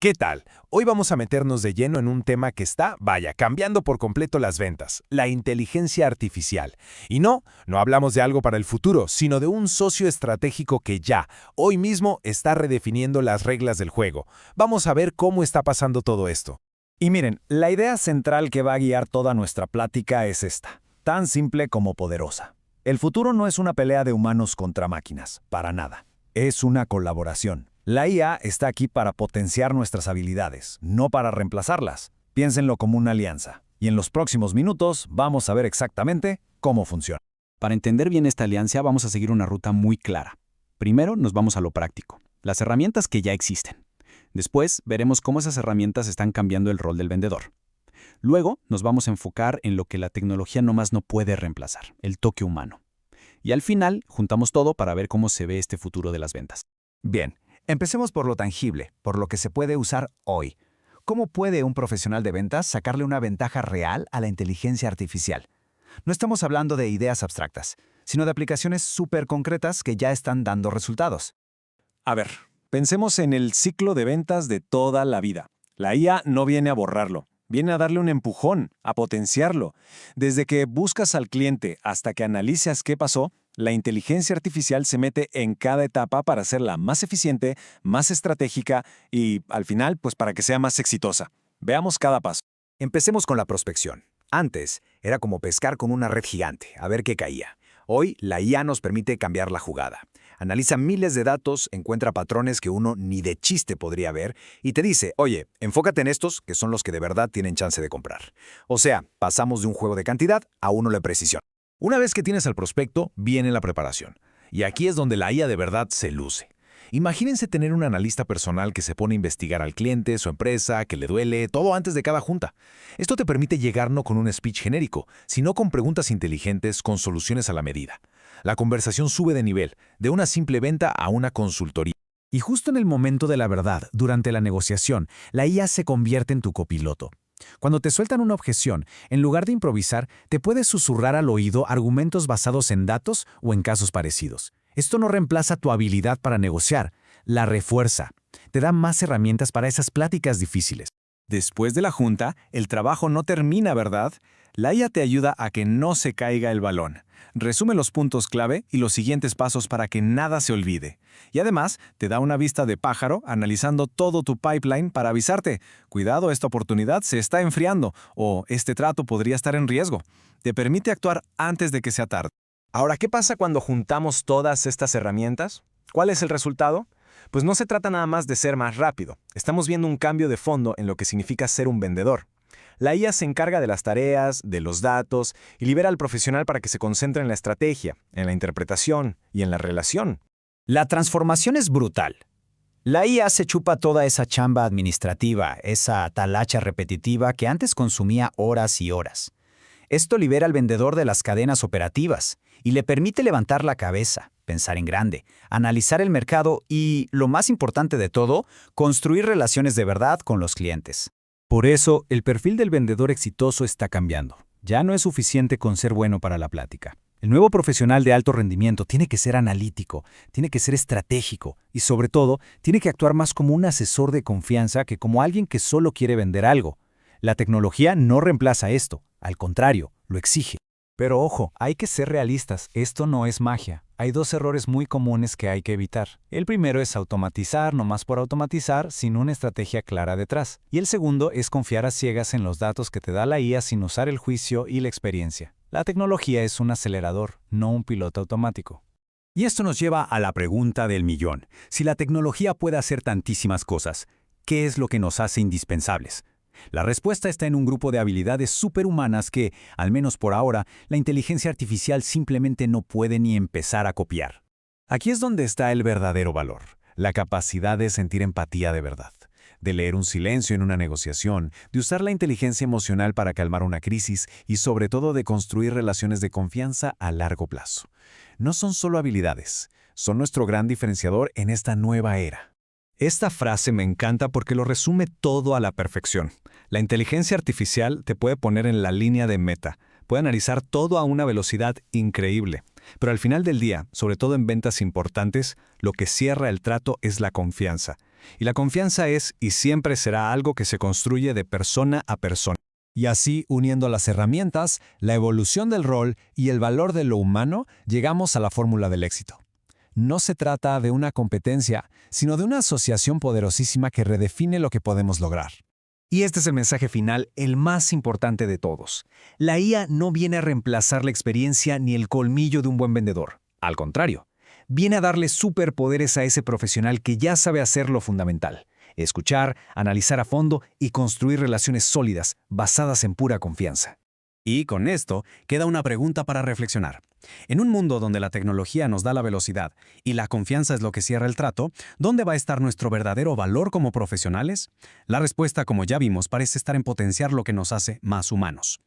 ¿Qué tal? Hoy vamos a meternos de lleno en un tema que está, vaya, cambiando por completo las ventas, la inteligencia artificial. Y no hablamos de algo para el futuro, sino de un socio estratégico que ya, hoy mismo, está redefiniendo las reglas del juego. Vamos a ver cómo está pasando todo esto. Y miren, la idea central que va a guiar toda nuestra plática es esta, tan simple como poderosa. El futuro no es una pelea de humanos contra máquinas, para nada. Es una colaboración. La IA está aquí para potenciar nuestras habilidades, no para reemplazarlas. Piénsenlo como una alianza. Y en los próximos minutos vamos a ver exactamente cómo funciona. Para entender bien esta alianza vamos a seguir una ruta muy clara. Primero nos vamos a lo práctico, las herramientas que ya existen. Después veremos cómo esas herramientas están cambiando el rol del vendedor. Luego nos vamos a enfocar en lo que la tecnología nomás no puede reemplazar, el toque humano. Y al final juntamos todo para ver cómo se ve este futuro de las ventas. Bien, empecemos por lo tangible, por lo que se puede usar hoy. ¿Cómo puede un profesional de ventas sacarle una ventaja real a la inteligencia artificial? No estamos hablando de ideas abstractas, sino de aplicaciones súper concretas que ya están dando resultados. A ver, pensemos en el ciclo de ventas de toda la vida. La IA no viene a borrarlo, viene a darle un empujón, a potenciarlo. Desde que buscas al cliente hasta que analizas qué pasó, la inteligencia artificial se mete en cada etapa para hacerla más eficiente, más estratégica y, al final, pues para que sea más exitosa. Veamos cada paso. Empecemos con la prospección. Antes, era como pescar con una red gigante, a ver qué caía. Hoy, la IA nos permite cambiar la jugada. Analiza miles de datos, encuentra patrones que uno ni de chiste podría ver y te dice, oye, enfócate en estos, que son los que de verdad tienen chance de comprar. O sea, pasamos de un juego de cantidad a uno de precisión. Una vez que tienes al prospecto, viene la preparación. Y aquí es donde la IA de verdad se luce. Imagínense tener un analista personal que se pone a investigar al cliente, su empresa, qué le duele, todo antes de cada junta. Esto te permite llegar no con un speech genérico, sino con preguntas inteligentes con soluciones a la medida. La conversación sube de nivel, de una simple venta a una consultoría. Y justo en el momento de la verdad, durante la negociación, la IA se convierte en tu copiloto. Cuando te sueltan una objeción, en lugar de improvisar, te puedes susurrar al oído argumentos basados en datos o en casos parecidos. Esto no reemplaza tu habilidad para negociar, la refuerza. Te da más herramientas para esas pláticas difíciles. Después de la junta, el trabajo no termina, ¿verdad? La IA te ayuda a que no se caiga el balón. Resume los puntos clave y los siguientes pasos para que nada se olvide. Y además, te da una vista de pájaro analizando todo tu pipeline para avisarte. Cuidado, esta oportunidad se está enfriando o este trato podría estar en riesgo. Te permite actuar antes de que sea tarde. Ahora, ¿qué pasa cuando juntamos todas estas herramientas? ¿Cuál es el resultado? Pues no se trata nada más de ser más rápido. Estamos viendo un cambio de fondo en lo que significa ser un vendedor. La IA se encarga de las tareas, de los datos y libera al profesional para que se concentre en la estrategia, en la interpretación y en la relación. La transformación es brutal. La IA se chupa toda esa chamba administrativa, esa talacha repetitiva que antes consumía horas y horas. Esto libera al vendedor de las cadenas operativas y le permite levantar la cabeza, pensar en grande, analizar el mercado y, lo más importante de todo, construir relaciones de verdad con los clientes. Por eso, el perfil del vendedor exitoso está cambiando. Ya no es suficiente con ser bueno para la plática. El nuevo profesional de alto rendimiento tiene que ser analítico, tiene que ser estratégico y, sobre todo, tiene que actuar más como un asesor de confianza que como alguien que solo quiere vender algo. La tecnología no reemplaza esto, al contrario, lo exige. Pero ojo, hay que ser realistas, esto no es magia. Hay dos errores muy comunes que hay que evitar. El primero es automatizar nomás por automatizar sin una estrategia clara detrás. Y el segundo es confiar a ciegas en los datos que te da la IA sin usar el juicio y la experiencia. La tecnología es un acelerador, no un piloto automático. Y esto nos lleva a la pregunta del millón. Si la tecnología puede hacer tantísimas cosas, ¿qué es lo que nos hace indispensables? La respuesta está en un grupo de habilidades superhumanas que, al menos por ahora, la inteligencia artificial simplemente no puede ni empezar a copiar. Aquí es donde está el verdadero valor, la capacidad de sentir empatía de verdad, de leer un silencio en una negociación, de usar la inteligencia emocional para calmar una crisis y sobre todo de construir relaciones de confianza a largo plazo. No son solo habilidades, son nuestro gran diferenciador en esta nueva era. Esta frase me encanta porque lo resume todo a la perfección. La inteligencia artificial te puede poner en la línea de meta, puede analizar todo a una velocidad increíble, pero al final del día, sobre todo en ventas importantes, lo que cierra el trato es la confianza. Y la confianza es y siempre será algo que se construye de persona a persona. Y así, uniendo las herramientas, la evolución del rol y el valor de lo humano, llegamos a la fórmula del éxito. No se trata de una competencia, sino de una asociación poderosísima que redefine lo que podemos lograr. Y este es el mensaje final, el más importante de todos. La IA no viene a reemplazar la experiencia ni el colmillo de un buen vendedor. Al contrario, viene a darle superpoderes a ese profesional que ya sabe hacer lo fundamental: escuchar, analizar a fondo y construir relaciones sólidas, basadas en pura confianza. Y con esto queda una pregunta para reflexionar. En un mundo donde la tecnología nos da la velocidad y la confianza es lo que cierra el trato, ¿dónde va a estar nuestro verdadero valor como profesionales? La respuesta, como ya vimos, parece estar en potenciar lo que nos hace más humanos.